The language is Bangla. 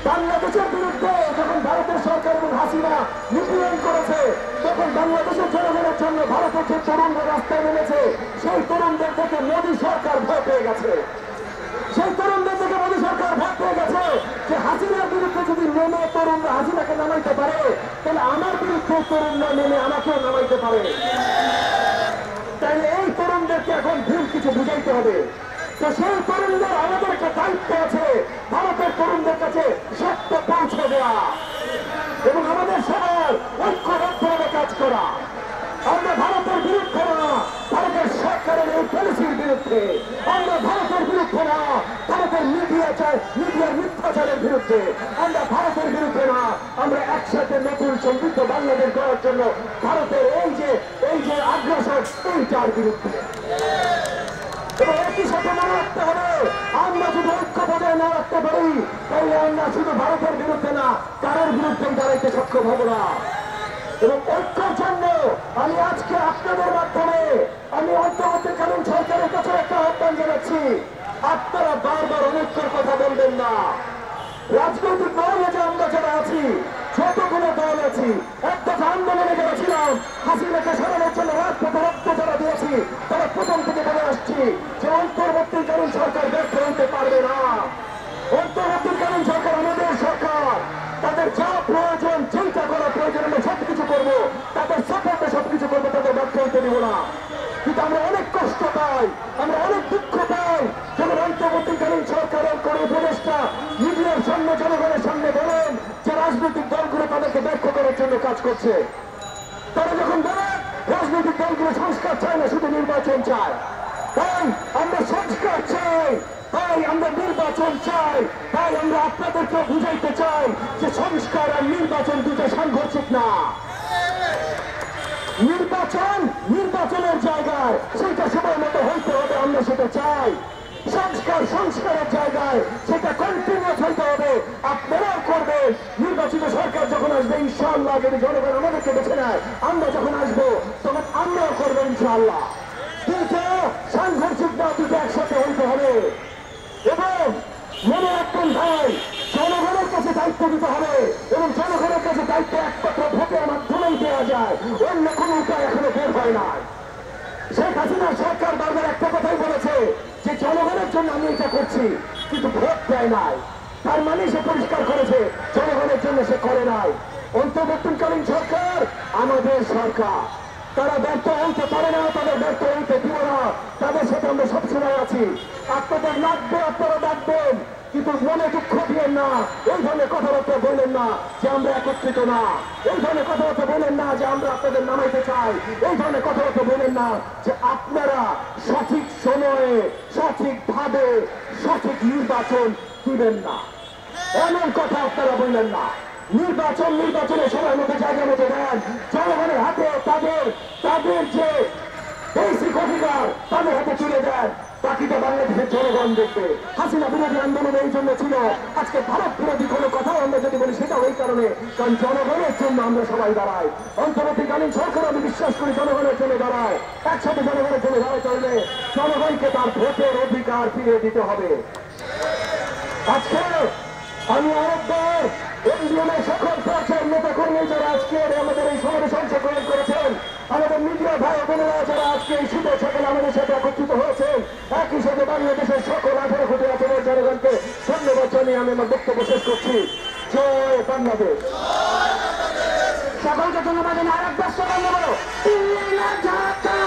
বাংলাদেশের বিরুদ্ধে যখন ভারতের সরকার এবং হাসিনা নিপীড়ন করেছে, তখন বাংলাদেশের জনগণের জন্য ভারতের যে তরুণরা রাস্তায় নেমেছে, সেই তরুণদের থেকে মোদী সরকার ভয় পেয়ে গেছে। সেই তরুণদের থেকে মোদী সরকার ভয় পেয়ে গেছে যে হাসিনার বিরুদ্ধে যদি নেমে তরুণরা হাসিনাকে নামাইতে পারে, তাহলে আমার বিরুদ্ধে তরুণরা নেমে আমাকেও নামাইতে পারে। তাহলে এই তরুণদেরকে এখন ভুল কিছু বুঝাইতে হবে। তো সেই তরুণদের আমাদের একটা দায়িত্ব আছে, ভারতের তরুণদের কাছে সত্য পৌঁছে দেওয়া এবং আমাদের সবার ঐক্যবদ্ধভাবে কাজ করা। আমরা ভারতের বিরুদ্ধে না, ভারতের সরকারের এই পলিসির বিরুদ্ধে। আমরা ভারতের বিরুদ্ধে না, ভারতের মিডিয়ার মিথ্যাচারের বিরুদ্ধে। আমরা ভারতের বিরুদ্ধে না, আমরা একসাথে নতুন সমৃদ্ধ বাংলাদেশ গড়ার জন্য ভারতের এই যে আগ্রাসন, এইটার বিরুদ্ধে। এবং একই সাথে মনে রাখতে হবে, আমরা যদি ঐক্য বজায় না রাখতে পারি, তাহলে আমরা শুধু ভারতের বিরুদ্ধে না, কারোর বিরুদ্ধেই দাঁড়াইতে সক্ষম হব না। এবং ঐক্যের জন্য আমি আজকে আপনাদের মাধ্যমে আমি অন্তর্বর্তীকালীন সরকারের কাছে একটা আহ্বান জানাচ্ছি, আপনারা বারবার ঐক্যের কথা বলবেন না। রাজনৈতিক দল যে আমরা যারা আছি, যতগুলো দল আছি, একটা আন্দোলনে যারা ছিলাম, হাসিনাকে সরানোর জন্য রাজপথে রক্ত যারা দিয়েছি, তারা প্রথম থেকে বলে আসছি যে অন্তর্বর্তীকালীন সরকার ব্যর্থ হতে পারবে না। অন্তর্বর্তীকালীন সরকার আমাদের সরকার, তাদের যা প্রয়োজন, চিন্তা করা প্রয়োজন, আমরা সবকিছু করবো, তাদের সাপোর্টে সবকিছু করবো, তাদের ব্যর্থ হতে দিব না। কিন্তু আমরা অনেক কষ্ট পাই, আমরা অনেক দুঃখ পাই যখন অন্তর্বর্তীকালীন সরকারের কোনো উপদেষ্টা মিডিয়ার সামনে, জনগণের সামনে বলেন যে রাজনৈতিক দলগুলো তাদেরকে ব্যর্থ করার জন্য কাজ করছে। তারা যখন বলেন রাজনৈতিক দলগুলো সংস্কার চায় না, শুধু নির্বাচন চায়। তাই আমরা সংস্কার চাই, তাই আমরা নির্বাচন চাই, তাই আমরা আপনাদেরকে বুঝাইতে চাই যে সংস্কার আর নির্বাচন দুটো সাংঘর্ষিক না। নির্বাচনের জায়গায় সেটা সময় মতো হইতে হবে, আমরা সেটা চাই। সংস্কারের জায়গায় সেটা কন্টিনিউস হইতে হবে, আপনারাও করবেন। নির্বাচিত সরকার যখন আসবে ইনশাআল্লাহ, যদি জনগণ আমাদেরকে বেছে নেয়, আমরা যখন আসবো তখন আমরাও করবো ইনশাআল্লাহ। দুটো সাংঘর্ষিক না, দুটো একসাথে হইতে হবে। এবং মনে রাখবেন ভাই, জনগণের কাছে দায়িত্ব দিতে হবে এবং জনগণের কাছে দায়িত্ব একমাত্র ভোটের মাধ্যমেই দেওয়া যায়, অন্য কোনো উপায় এখনো বের হয় না। শেখ হাসিনার সরকার বারবার একটা কথাই বলেছে যে জনগণের জন্য আমি এটা করছি, কিন্তু ভোট দেয় নাই। তার মানে সে পরিষ্কার করেছে জনগণের জন্য সে করে নাই। অন্তর্বর্তীকালীন সরকার আমাদের সরকার, তারা ব্যর্থ হইতে পারে না, তাদের ব্যর্থ হইতে দিব না, তাদের সাথে আমরা সবসময় আছি। আপনাদের লাগবে, আপনারা ডাকবেন, কিন্তু মনে দুঃখ দিয়েন না। এই ধরনের কথাবার্তা বললেন না যে আমরা একত্রিত না, এই ধরনের কথাবার্তা বলেন না যে আমরা আপনাদের নামাইতে চাই, এই ধরনের কথাবার্তা বলেন না যে আপনারা সঠিক সময়ে সঠিকভাবে সঠিক নির্বাচন দিবেন না, এমন কথা আপনারা বললেন না। নির্বাচনের সময় মতো জায়গা মতো দেন, জনগণের হাতে তাদের যে বেসিক অধিকার তাদের হাতে তুলে দেন, বাকিটা বাংলাদেশের জনগণ দেখবে। হাসিনা বিরোধী আন্দোলন এই জন্য ছিল, আজকে ভারত বিরোধী কোনো কথাও আমরা যদি বলি সেটাও এই কারণে, কারণ জনগণের জন্য আমরা সবাই দাঁড়াই। অন্তর্বর্তীকালীন সরকার আমি বিশ্বাস করি জনগণের জন্য দাঁড়ায়, একসাথে জনগণের জন্য দাঁড়াতে হলে জনগণকে তার ভোটের অধিকার ফিরিয়ে দিতে হবে। আজকে আমি আরেকবার এনডিএমের সকল পর্যায়ের নেতা কর্মী যারা আজকে আমাদের এই সমাবেশে অংশগ্রহণ করেছেন, আমাদের মিডিয়া ভাই বোনেরা যারা আজকে এই শীতের সকালে আমাদের সাথে একত্রিত হয়েছেন, একই সাথে বাংলাদেশের সকল 18 কোটি আচরণের জনগণকে ধন্যবাদ জানিয়ে আমি আমার বক্তব্য শেষ করছি। জয় বাংলাদেশ। সকলকে ধন্যবাদ জানিয়ে আরেকবার সবাই বলো ঢাকা